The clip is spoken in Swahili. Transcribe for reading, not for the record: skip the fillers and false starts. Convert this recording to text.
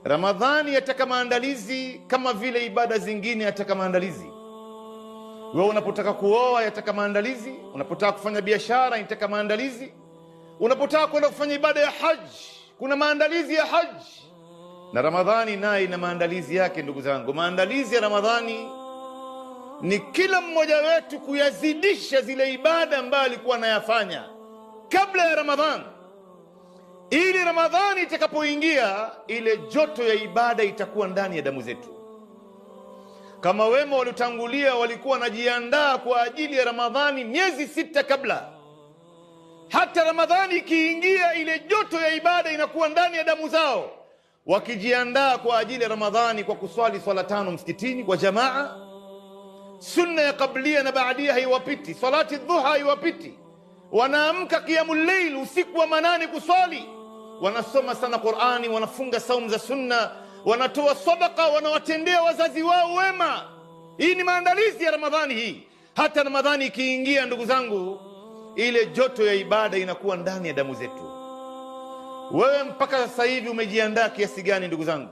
Ramadhani yataka maandalizi kama vile ibada zingine yataka maandalizi. Wewe unapotaka kuoa yataka maandalizi, unapotaka kufanya biashara yataka maandalizi, unapotaka kwenda kufanya ibada ya haji kuna maandalizi ya haji. Na Ramadhani naye ina maandalizi yake. Ndugu zangu, maandalizi ya Ramadhani ni kila mmoja wetu kuyazidisha zile ibada ambayo alikuwa anayafanya kabla ya Ramadhani, ili Ramadhani itakapoingia ile joto ya ibada itakuwa ndani ya damu zetu. Kama wema waliotangulia walikuwa wanajiandaa kwa ajili ya Ramadhani miezi 6 kabla, hata Ramadhani ikiingia ile joto ya ibada inakuwa ndani ya damu zao, wakijiandaa kwa ajili ya Ramadhani kwa kuswali swala 5 msikitini kwa jamaa. Sunna ya kablia na baadia haiwapiti, salati dhuha haiwapiti, wanaamka qiyamul layl usiku wa manane kuswali, wanasoma sana Qur'ani, wanafunga saumu za sunna, wanatoa sadaqa, wanawatendea wazazi wao wema. Hii ni maandalizi ya Ramadhani hii. Hata Ramadhani ikiingia, ndugu zangu, ile joto ya ibada inakuwa ndani ya damu zetu. Wewe mpaka sasa hivi umejiandaa kiasi gani ndugu zangu?